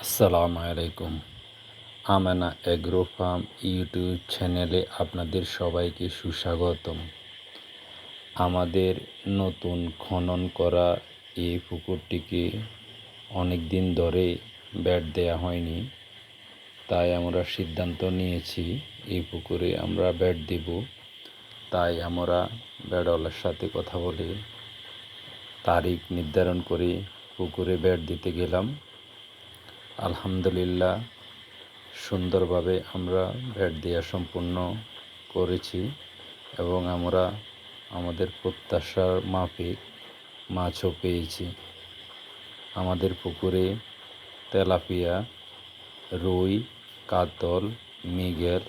আসসালামু আলাইকুম। Amena agro farm YouTube চ্যানেলে আপনাদের সবাইকে সুস্বাগতম। আমাদের নতুন খনন করা এই পুকুরটিকে অনেক দিন ধরে বেড় দেয়া হয়নি, তাই আমরা সিদ্ধান্ত নিয়েছি এই পুকুরে আমরা বেড় দেব। তাই আমরা বেড়ওয়ালার সাথে কথা বলে তারিখ নির্ধারণ করে পুকুরে বেড় দিতে গেলাম। আলহামদুলিল্লাহ, সুন্দরভাবে আমরা বেড় দেওয়া সম্পূর্ণ করেছি এবং আমরা আমাদের প্রত্যাশার মাফিক মাছও পেয়েছি। আমাদের পুকুরে তেলাপিয়া, রুই, কাতল, মৃগেল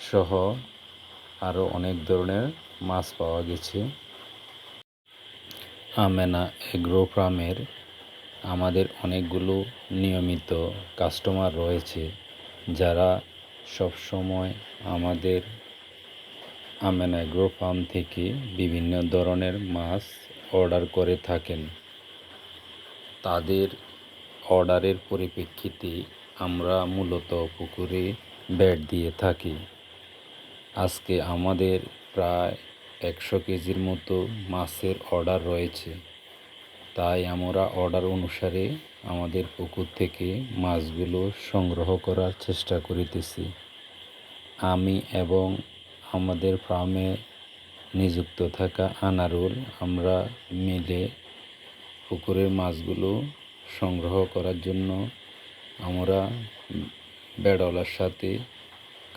সহ আরও অনেক ধরনের মাছ পাওয়া গেছে। আমেনা এগ্রো ফার্মের আমাদের অনেকগুলো নিয়মিত কাস্টমার রয়েছে, যারা সবসময় আমাদের আমেনা এগ্রো ফার্ম থেকে বিভিন্ন ধরনের মাছ অর্ডার করে থাকেন। তাদের অর্ডারের পরিপ্রেক্ষিতে আমরা মূলত পুকুরে বেড় দিয়ে থাকি। আজকে আমাদের প্রায় 100 কেজির মতো মাছের অর্ডার রয়েছে, তাই আমরা অর্ডার অনুসারে আমাদের পুকুর থেকে মাছগুলো সংগ্রহ করার চেষ্টা করিতেছি। আমি এবং আমাদের ফার্মে নিযুক্ত থাকা আনারুল আমরা মিলে পুকুরের মাছগুলো সংগ্রহ করার জন্য আমরা বেড়ওয়ালার সাথে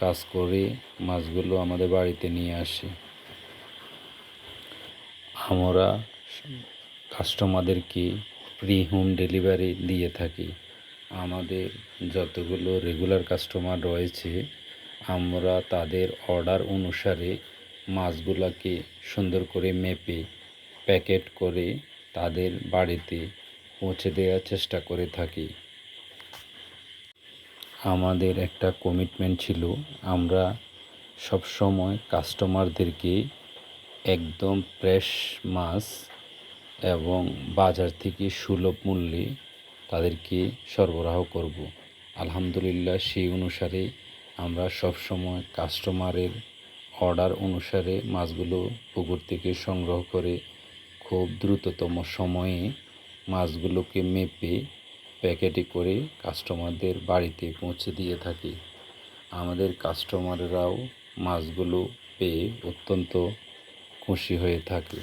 কাজ করে মাছগুলো আমাদের বাড়িতে নিয়ে আসি। আমরা কাস্টমারদেরকে ফ্রি হোম ডেলিভারি দিয়ে থাকি। আমাদের যতগুলো রেগুলার কাস্টমার রয়েছে, আমরা তাদের অর্ডার অনুসারে মাছগুলোকে সুন্দর করে মেপে প্যাকেট করে তাদের বাড়িতে পৌঁছে দেওয়ার চেষ্টা করে থাকি। আমাদের একটা কমিটমেন্ট ছিল, আমরা সবসময় কাস্টমারদেরকে একদম ফ্রেশ মাছ এবং বাজার থেকে সুলভ মূল্যে তাদেরকে সরবরাহ করব। আলহামদুলিল্লাহ, সেই অনুসারে আমরা সবসময় কাস্টমারের অর্ডার অনুসারে মাছগুলো পুকুর থেকে সংগ্রহ করে খুব দ্রুততম সময়ে মাছগুলোকে মেপে প্যাকেটে করে কাস্টমারদের বাড়িতে পৌঁছে দিয়ে থাকি। আমাদের কাস্টমাররাও মাছগুলো পেয়ে অত্যন্ত খুশি হয়ে থাকে।